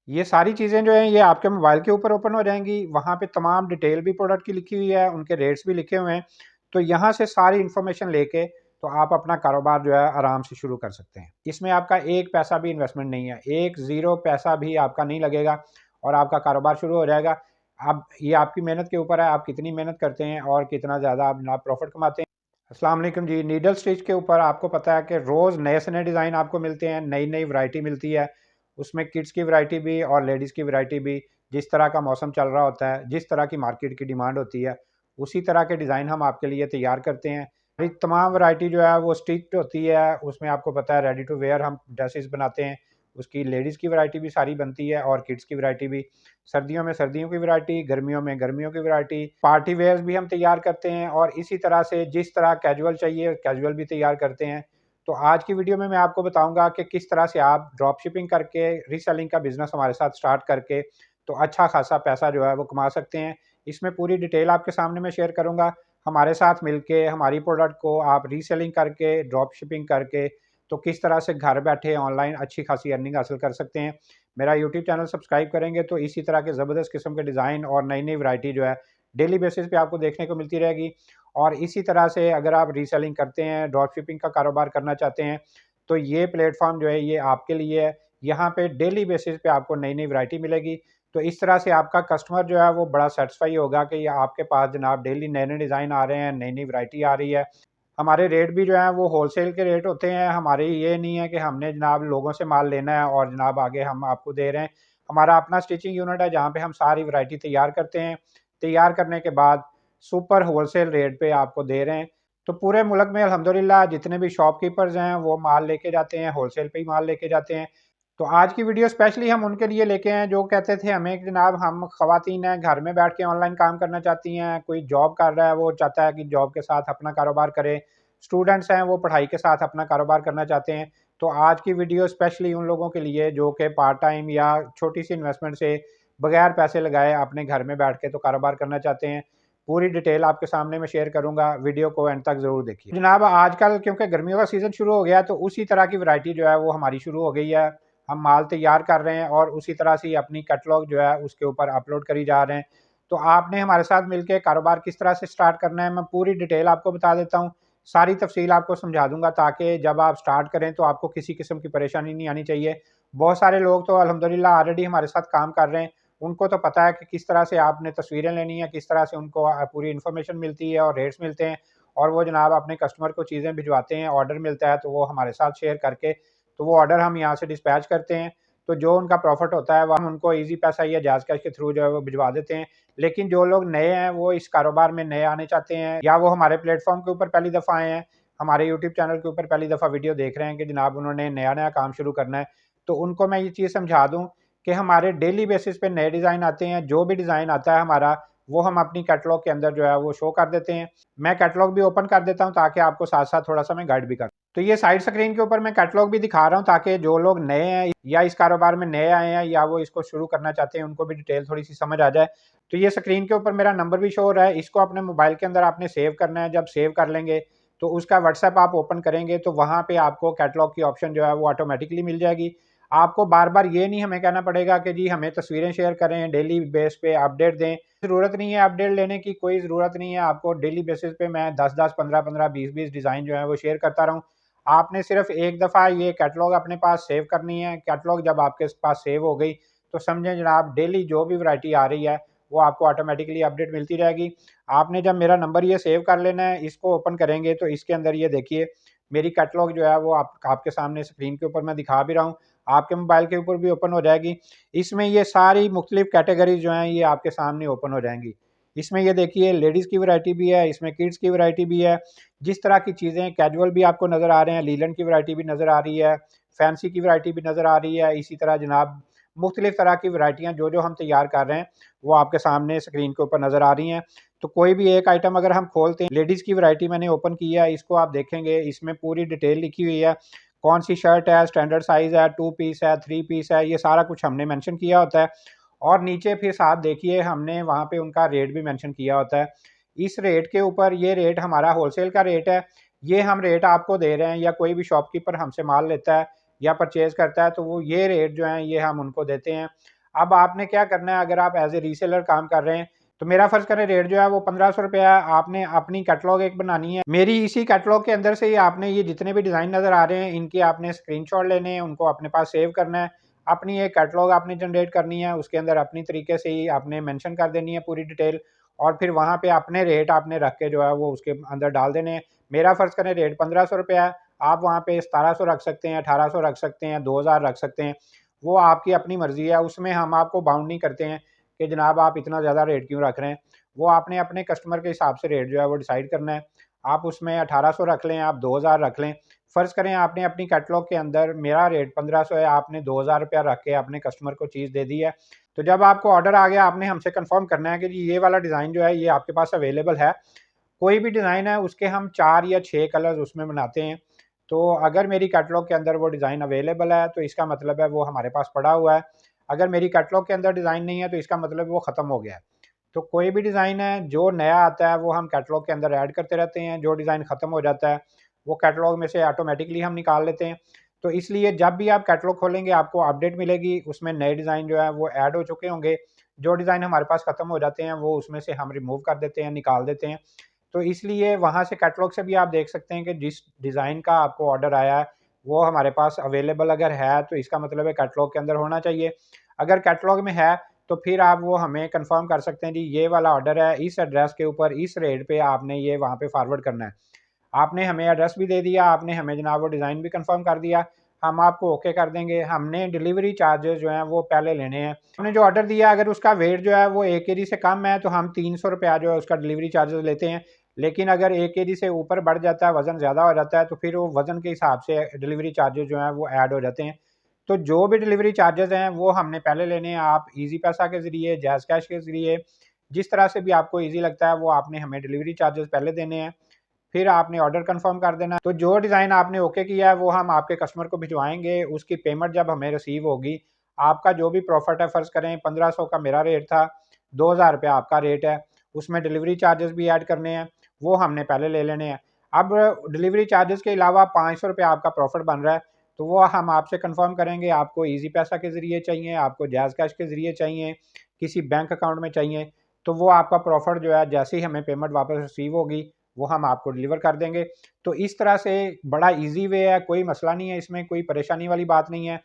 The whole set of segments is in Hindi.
ये सारी चीज़ें जो हैं ये आपके मोबाइल के ऊपर ओपन हो जाएँगी, वहाँ पे तमाम डिटेल भी प्रोडक्ट की लिखी हुई है, उनके रेट्स भी लिखे हुए हैं। तो यहाँ से सारी इन्फॉर्मेशन लेके तो आप अपना कारोबार जो है आराम से शुरू कर सकते हैं। इसमें आपका 1 पैसा भी इन्वेस्टमेंट नहीं है, 1 ज़ीरो पैसा भी आपका नहीं लगेगा और आपका कारोबार शुरू हो जाएगा। अब ये आपकी मेहनत के ऊपर है, आप कितनी मेहनत करते हैं और कितना ज़्यादा आप प्रॉफ़िट कमाते हैं। अस्सलाम वालेकुम जी, नीडल स्टिच के ऊपर आपको पता है कि रोज़ नए से नए डिज़ाइन आपको मिलते हैं, नई-नई वैरायटी मिलती है। उसमें किड्स की वैरायटी भी और लेडीज़ की वैरायटी भी, जिस तरह का मौसम चल रहा होता है, जिस तरह की मार्केट की डिमांड होती है, उसी तरह के डिज़ाइन हम आपके लिए तैयार करते हैं। ये तमाम वैरायटी जो है वो स्टिच्ड होती है, उसमें आपको पता है रेडी टू वियर हम ड्रेसेस बनाते हैं। उसकी लेडीज़ की वैरायटी भी सारी बनती है और किड्स की वैरायटी भी। सर्दियों में सर्दियों की वैरायटी, गर्मियों में गर्मियों की वैरायटी, पार्टी वेयर्स भी हम तैयार करते हैं और इसी तरह से जिस तरह कैजुअल चाहिए, कैजुअल भी तैयार करते हैं। तो आज की वीडियो में मैं आपको बताऊँगा कि किस तरह से आप ड्रॉप शिपिंग करके, रीसेलिंग का बिज़नेस हमारे साथ स्टार्ट करके, तो अच्छा खासा पैसा जो है वो कमा सकते हैं। इसमें पूरी डिटेल आपके सामने मैं शेयर करूँगा। हमारे साथ मिलके हमारी प्रोडक्ट को आप रीसेलिंग करके, ड्रॉप शिपिंग करके, तो किस तरह से घर बैठे ऑनलाइन अच्छी खासी अर्निंग हासिल कर सकते हैं। मेरा यूट्यूब चैनल सब्सक्राइब करेंगे तो इसी तरह के ज़बरदस्त किस्म के डिज़ाइन और नई-नई वैरायटी जो है, डेली बेसिस पे आपको देखने को मिलती रहेगी। और इसी तरह से अगर आप रीसेलिंग करते हैं, ड्रॉप शिपिंग का कारोबार करना चाहते हैं, तो ये प्लेटफ़ॉर्म जो है ये आपके लिए है। यहाँ पे डेली बेसिस पे आपको नई-नई वैरायटी मिलेगी। तो इस तरह से आपका कस्टमर जो है वो बड़ा सैटिस्फ़ाई होगा कि ये आपके पास जनाब डेली नए-नए डिज़ाइन आ रहे हैं, नई-नई वैरायटी आ रही है। हमारे रेट भी जो हैं वो होलसेल के रेट होते हैं। हमारे ये नहीं है कि हमने जनाब लोगों से माल लेना है और जनाब आगे हम आपको दे रहे हैं। हमारा अपना स्टिचिंग यूनिट है जहाँ पे हम सारी वैरायटी तैयार करते हैं। तैयार करने के बाद सुपर होलसेल रेट पे आपको दे रहे हैं। तो पूरे मुल्क में अल्हम्दुलिल्लाह जितने भी शॉपकीपर्स हैं वो माल लेके जाते हैं, होलसेल पे ही माल लेके जाते हैं। तो आज की वीडियो स्पेशली हम उनके लिए लेके आए हैं जो कहते थे हमें कि जनाब हम ख़वातीन हैं, घर में बैठ के ऑनलाइन काम करना चाहती हैं, कोई जॉब कर रहा है वो चाहता है कि जॉब के साथ अपना कारोबार करे, स्टूडेंट्स हैं वो पढ़ाई के साथ अपना कारोबार करना चाहते हैं। तो आज की वीडियो स्पेशली उन लोगों के लिए जो कि पार्ट टाइम या छोटी-सी इन्वेस्टमेंट से बगैर पैसे लगाए अपने घर में बैठ के तो कारोबार करना चाहते हैं। पूरी डिटेल आपके सामने मैं शेयर करूँगा, वीडियो को एंड तक ज़रूर देखिए। जनाब आजकल क्योंकि गर्मियों का सीज़न शुरू हो गया है तो उसी तरह की वैरायटी जो है वो हमारी शुरू हो गई है। हम माल तैयार कर रहे हैं और उसी तरह से अपनी कैटलॉग जो है उसके ऊपर अपलोड करी जा रहे हैं। तो आपने हमारे साथ मिलके कारोबार किस तरह से स्टार्ट करना है मैं पूरी डिटेल आपको बता देता हूँ। सारी तफ़सील आपको समझा दूँगा ताकि जब आप स्टार्ट करें तो आपको किसी किस्म की परेशानी नहीं आनी चाहिए। बहुत सारे लोग तो अल्हम्दुलिल्लाह ऑलरेडी हमारे साथ काम कर रहे हैं। उनको तो पता है कि किस तरह से आपने तस्वीरें लेनी है, किस तरह से उनको पूरी इन्फॉर्मेशन मिलती है और रेट्स मिलते हैं और वो जनाब अपने कस्टमर को चीज़ें भिजवाते हैं, ऑर्डर मिलता है तो वो हमारे साथ शेयर करके तो वो ऑर्डर हम यहाँ से डिस्पैच करते हैं। तो जो उनका प्रॉफ़िट होता है वो हम उनको ईज़ी पैसा या जायज़ कैश के थ्रू जो है वो भिजवा देते हैं। लेकिन जो लोग नए हैं वो इस कारोबार में नए आने चाहते हैं या वो हमारे प्लेटफ़ॉर्म के ऊपर पहली दफ़ा आए हैं, हमारे यूट्यूब चैनल के ऊपर पहली दफ़ा वीडियो देख रहे हैं कि जनाब उन्होंने नया-नया काम शुरू करना है, तो उनको मैं ये चीज़ समझा दूँ कि हमारे डेली बेसिस पे नए डिज़ाइन आते हैं, जो भी डिज़ाइन आता है हमारा, वो हम अपनी कैटलॉग के अंदर जो है वो शो कर देते हैं। मैं कैटलॉग भी ओपन कर देता हूँ ताकि आपको साथ-साथ थोड़ा-सा मैं गाइड भी कर तो ये साइड स्क्रीन के ऊपर मैं कैटलॉग भी दिखा रहा हूँ ताकि जो लोग नए हैं या इस कारोबार में नए आए हैं या वो इसको शुरू करना चाहते हैं, उनको भी डिटेल थोड़ी-सी समझ आ जाए। तो ये स्क्रीन के ऊपर मेरा नंबर भी शो हो रहा है, इसको अपने मोबाइल के अंदर आपने सेव करना है, जब सेव कर लेंगे, तो उसका व्हाट्सएप आप ओपन करेंगे तो वहाँ पे आपको कैटलॉग की ऑप्शन जो है वो ऑटोमैटिकली मिल जाएगी। आपको बार-बार ये नहीं हमें कहना पड़ेगा कि जी हमें तस्वीरें शेयर करें, डेली बेस पे अपडेट दें। ज़रूरत नहीं है अपडेट लेने की, कोई ज़रूरत नहीं है आपको डेली बेसिस पे मैं 10-10, 15-15, 20-20 डिज़ाइन जो है वो शेयर करता रहूँ। आपने सिर्फ़ एक दफ़ा ये कैटलॉग अपने पास सेव करनी है, कैटलॉग जब आपके पास सेव हो गई, तो समझें जनाब डेली जो भी वैरायटी आ रही है, वो आपको ऑटोमैटिकली अपडेट मिलती रहेगी। आपने जब मेरा नंबर ये सेव कर लेना है, इसको ओपन करेंगे तो इसके अंदर ये देखिए, मेरी कैटलॉग जो है वो आपके सामने स्क्रीन के ऊपर मैं दिखा भी रहा हूँ, आपके मोबाइल के ऊपर भी ओपन हो जाएगी। इसमें ये सारी मुख्तलिफ कैटेगरीज़ जो हैं, ये आपके सामने ओपन हो जाएँगी। इसमें ये देखिए लेडीज़ की वैरायटी भी है, इसमें किड्स की वैरायटी भी है। जिस तरह की चीज़ें कैजुअल भी आपको नज़र आ रहे हैं, लीलन की वैरायटी भी नज़र आ रही है, फैंसी की वैरायटी भी नज़र आ रही है। इसी तरह जनाब मुख्तलिफ तरह की वैरायटियाँ जो-जो हम तैयार कर रहे हैं, वो आपके सामने स्क्रीन के ऊपर नज़र आ रही हैं। तो कोई भी एक आइटम अगर हम खोलते हैं, लेडीज़ की वैरायटी मैंने ओपन की है, इसको आप देखेंगे, इसमें पूरी डिटेल लिखी हुई है। कौन-सी शर्ट है, स्टैंडर्ड साइज़ है, 2 पीस है, 3 पीस है, ये सारा कुछ हमने मेंशन किया होता है। और नीचे फिर साथ देखिए हमने वहाँ पे उनका रेट भी मेंशन किया होता है। इस रेट के ऊपर ये रेट हमारा होलसेल का रेट है। ये हम रेट आपको दे रहे हैं या कोई भी शॉपकीपर हमसे माल लेता है या परचेज़ करता है तो वो ये रेट जो है ये हम उनको देते हैं। अब आपने क्या करना है, अगर आप एज ए रीसेलर काम कर रहे हैं तो मेरा फ़र्ज़ करें रेट जो है वो 1500 रुपया है, आपने अपनी कैटलॉग एक बनानी है। मेरी इसी कैटलॉग के अंदर से ही आपने ये जितने भी डिज़ाइन नज़र आ रहे हैं इनकी आपने स्क्रीनशॉट लेने हैं, उनको अपने पास सेव करना है। अपनी एक कैटलॉग आपने जनरेट करनी है, उसके अंदर अपनी तरीके से ही आपने मेंशन कर देनी है पूरी डिटेल, और फिर वहाँ पे अपने रेट आपने रख के जो है वो उसके अंदर डाल देने हैं। मेरा फ़र्ज़ करें रेट 1500 रुपया है, आप वहाँ पे 1700 रख सकते हैं, 1800 रख सकते हैं, 2000 रख सकते हैं, वो आपकी अपनी मर्ज़ी है। उसमें हम आपको बाउंड नहीं करते हैं कि जनाब आप इतना ज़्यादा रेट क्यों रख रहे हैं। वो आपने अपने कस्टमर के हिसाब से रेट जो है वो डिसाइड करना है। आप उसमें 1800 रख लें, आप 2000 रख लें। फ़र्ज़ करें आपने अपनी कैटलॉग के अंदर मेरा रेट 1500 है, आपने 2000 रुपया रख के अपने कस्टमर को चीज़ दे दी है। तो जब आपको ऑर्डर आ गया, आपने हमसे कन्फर्म करना है कि जी ये वाला डिज़ाइन जो है ये आपके पास अवेलेबल है। कोई भी डिज़ाइन है उसके हम 4 या 6 कलर्स उसमें बनाते हैं। तो अगर मेरी कैटलॉग के अंदर वो डिज़ाइन अवेलेबल है तो इसका मतलब है वो हमारे पास पड़ा हुआ है। अगर मेरी कैटलॉग के अंदर डिज़ाइन नहीं है तो इसका मतलब वो ख़त्म हो गया है। तो कोई भी डिज़ाइन है जो नया आता है वो हम कैटलॉग के अंदर ऐड करते रहते हैं, जो डिज़ाइन ख़त्म हो जाता है वो कैटलॉग में से ऑटोमेटिकली हम निकाल लेते हैं। तो इसलिए जब भी आप कैटलॉग खोलेंगे आपको अपडेट मिलेगी, उसमें नए डिज़ाइन जो है वो ऐड हो चुके होंगे। जो डिज़ाइन हमारे पास ख़त्म हो जाते हैं वो उसमें से हम रिमूव कर देते हैं, निकाल देते हैं। तो इसलिए वहाँ से कैटलॉग से भी आप देख सकते हैं कि जिस डिज़ाइन का आपको ऑर्डर आया है वो हमारे पास अवेलेबल अगर है तो इसका मतलब है कैटलॉग के अंदर होना चाहिए। अगर कैटलॉग में है तो फिर आप वो हमें कंफर्म कर सकते हैं जी ये वाला ऑर्डर है, इस एड्रेस के ऊपर इस रेट पे आपने ये वहाँ पे फॉरवर्ड करना है। आपने हमें एड्रेस भी दे दिया, आपने हमें जनाब वो डिज़ाइन भी कंफर्म कर दिया, हम आपको ओके कर देंगे। हमने डिलीवरी चार्जेस जो हैं वो पहले लेने हैं। हमने जो ऑर्डर दिया अगर उसका वेट जो है वो 1 केजी से कम है तो हम 300 रुपया जो है उसका डिलीवरी चार्जेस लेते हैं। लेकिन अगर 1 केजी से ऊपर बढ़ जाता है, वज़न ज़्यादा हो जाता है तो फिर वो वज़न के हिसाब से डिलीवरी चार्जेस जो हैं वो ऐड हो जाते हैं। तो जो भी डिलीवरी चार्जेस हैं वो हमने पहले लेने हैं। आप ईज़ी पैसा के ज़रिए, जैज़ कैश के ज़रिए, जिस तरह से भी आपको ईज़ी लगता है वो आपने हमें डिलीवरी चार्जेस पहले देने हैं। फिर आपने ऑर्डर कंफर्म कर देना। तो जो डिज़ाइन आपने ओके किया है वो हम आपके कस्टमर को भिजवाएँगे। उसकी पेमेंट जब हमें रिसीव होगी, आपका जो भी प्रॉफ़िट है फ़र्ज़ करें 1500 का मेरा रेट था, 2000 रुपया आपका रेट है, उसमें डिलीवरी चार्जेस भी ऐड करने हैं, वो हमने पहले ले लेने हैं। अब डिलीवरी चार्जेस के अलावा 500 रुपया आपका प्रॉफ़िट बन रहा है, तो वो हम आपसे कंफर्म करेंगे आपको ईज़ी पैसा के ज़रिए चाहिए, आपको जैज़ कैश के ज़रिए चाहिए, किसी बैंक अकाउंट में चाहिए, तो वो आपका प्रॉफ़िट जो है जैसे ही हमें पेमेंट वापस रिसीव होगी वो हम आपको डिलीवर कर देंगे। तो इस तरह से बड़ा ईज़ी वे है, कोई मसला नहीं है इसमें, कोई परेशानी वाली बात नहीं है।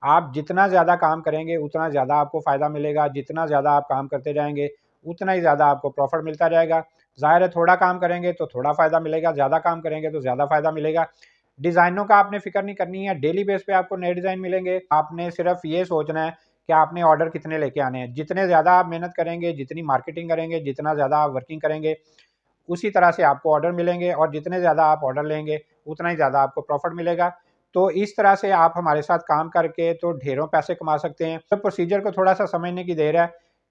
आप जितना ज़्यादा काम करेंगे, उतना ज़्यादा आपको फ़ायदा मिलेगा, जितना ज़्यादा आप काम करते जाएँगे, उतना ही ज़्यादा आपको प्रॉफ़िट मिलता जाएगा। ज़ाहिर है थोड़ा काम करेंगे तो थोड़ा फ़ायदा मिलेगा, ज़्यादा काम करेंगे तो ज़्यादा फ़ायदा मिलेगा। डिज़ाइनों का आपने फ़िक्र नहीं करनी है, डेली बेस पे आपको नए डिज़ाइन मिलेंगे। आपने सिर्फ़ ये सोचना है कि आपने ऑर्डर कितने लेके आने हैं। जितने ज़्यादा आप मेहनत करेंगे, जितनी मार्केटिंग करेंगे, जितना ज़्यादा आप वर्किंग करेंगे, उसी तरह से आपको ऑर्डर मिलेंगे और जितने ज़्यादा आप ऑर्डर लेंगे, उतना ही ज़्यादा आपको प्रॉफ़िट मिलेगा। तो इस तरह से आप हमारे साथ काम करके तो ढेरों पैसे कमा सकते हैं। तो प्रोसीजर को थोड़ा-सा समझने की देर है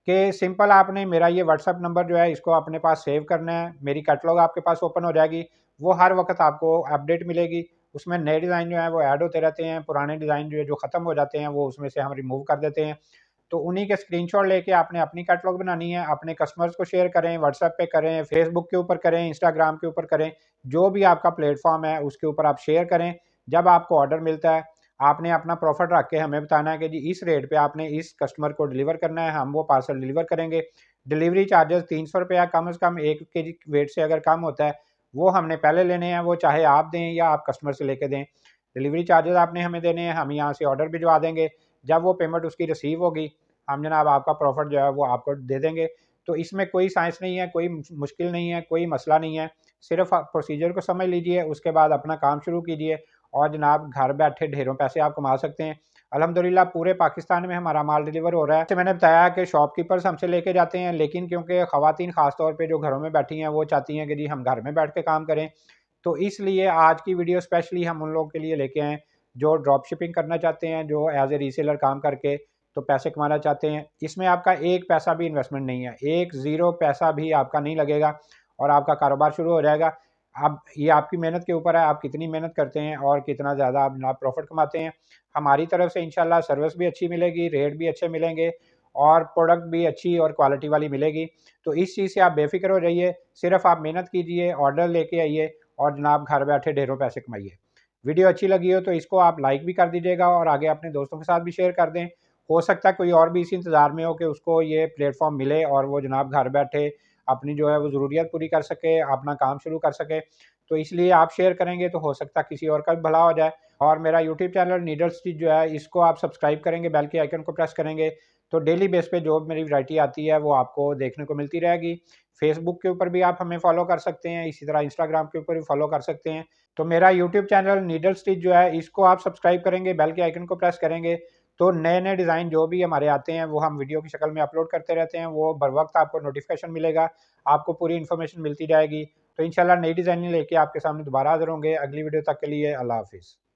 कि सिंपल आपने मेरा ये व्हाट्सएप नंबर जो है इसको अपने पास सेव करना है। मेरी कैटलॉग आपके पास ओपन हो जाएगी। वो हर वक़्त आपको अपडेट मिलेगी। उसमें नए डिज़ाइन जो हैं वो ऐड होते रहते हैं। पुराने डिज़ाइन जो है जो ख़त्म हो जाते हैं वो उसमें से हम रिमूव कर देते हैं। तो उन्हीं के स्क्रीनशॉट लेके आपने अपनी कैटलॉग बनानी है, अपने कस्टमर्स को शेयर करें, व्हाट्सएप पे करें, फेसबुक के ऊपर करें, इंस्टाग्राम के ऊपर करें, जो भी आपका प्लेटफ़ॉर्म है उसके ऊपर आप शेयर करें। जब आपको ऑर्डर मिलता है, आपने अपना प्रॉफ़िट रख के हमें बताना है कि जी इस रेट पे आपने इस कस्टमर को डिलीवर करना है, हम वो पार्सल डिलीवर करेंगे। डिलीवरी चार्जेज़ 300 रुपया कम से कम 1 केजी वेट से अगर कम होता है, वो हमने पहले लेने हैं, वो चाहे आप दें या आप कस्टमर से लेके दें। डिलीवरी चार्जेज़ आपने हमें देने हैं, हम यहाँ से ऑर्डर भिजवा देंगे। जब वो पेमेंट उसकी रिसीव होगी, हम जनाब आपका प्रॉफ़िट जो है वो आपको दे देंगे। तो इसमें कोई साइंस नहीं है, कोई मुश्किल नहीं है, कोई मसला नहीं है। सिर्फ़ आप प्रोसीजर को समझ लीजिए, उसके बाद अपना काम शुरू कीजिए और जनाब घर बैठे ढेरों पैसे आप कमा सकते हैं। अल्हम्दुलिल्लाह पूरे पाकिस्तान में हमारा माल डिलीवर हो रहा है। जैसे मैंने बताया कि शॉपकीपर्स हमसे लेके जाते हैं, लेकिन क्योंकि ख़वातीन ख़ास तौर पे जो घरों में बैठी हैं, वो चाहती हैं कि जी हम घर में बैठ के काम करें। तो इसलिए आज की वीडियो स्पेशली हम उन लोगों के लिए लेके आए हैं, जो ड्रॉप शिपिंग करना चाहते हैं, जो एज़ ए रीसेलर काम करके तो पैसे कमाना चाहते हैं। इसमें आपका एक पैसा भी इन्वेस्टमेंट नहीं है, एक ज़ीरो पैसा भी आपका नहीं लगेगा और आपका कारोबार शुरू हो जाएगा। अब ये आपकी मेहनत के ऊपर है, आप कितनी मेहनत करते हैं और कितना ज़्यादा आप जनाब प्रॉफ़िट कमाते हैं। हमारी तरफ से इंशाल्लाह सर्विस भी अच्छी मिलेगी, रेट भी अच्छे मिलेंगे और प्रोडक्ट भी अच्छी और क्वालिटी वाली मिलेगी। तो इस चीज़ से आप बेफ़िक्र हो जाइए, सिर्फ़ आप मेहनत कीजिए, ऑर्डर लेके आइए और जनाब घर बैठे ढेरों पैसे कमाइए। वीडियो अच्छी लगी हो तो इसको आप लाइक भी कर दीजिएगा और आगे अपने दोस्तों के साथ भी शेयर कर दें। हो सकता है कोई और भी इसी इंतज़ार में हो कि उसको ये प्लेटफ़ॉर्म मिले और वो जनाब घर बैठे अपनी जो है वो ज़रूरियत पूरी कर सके, अपना काम शुरू कर सके। तो इसलिए आप शेयर करेंगे तो हो सकता है किसी और का भी भला हो जाए। और मेरा यूट्यूब चैनल नीडल स्टिच जो है इसको आप सब्सक्राइब करेंगे, बेल के आइकन को प्रेस करेंगे, तो डेली बेस पे जो मेरी वैरायटी आती है वो आपको देखने को मिलती रहेगी। फेसबुक के ऊपर भी आप हमें फॉलो कर सकते हैं, इसी तरह इंस्टाग्राम के ऊपर भी फॉलो कर सकते हैं। तो मेरा यूट्यूब चैनल नीडल स्टिच जो है इसको आप सब्सक्राइब करेंगे, बेल के आइकन को प्रेस करेंगे, तो नए-नए डिज़ाइन जो भी हमारे आते हैं वो हम वीडियो की शक्ल में अपलोड करते रहते हैं, वो बर वक़्त आपको नोटिफ़िकेशन मिलेगा, आपको पूरी इन्फॉर्मेशन मिलती जाएगी। तो इंशाल्लाह नई डिज़ाइनिंग लेके आपके सामने दोबारा हाज़िर होंगे। अगली वीडियो तक के लिए अल्लाह हाफ़िज़।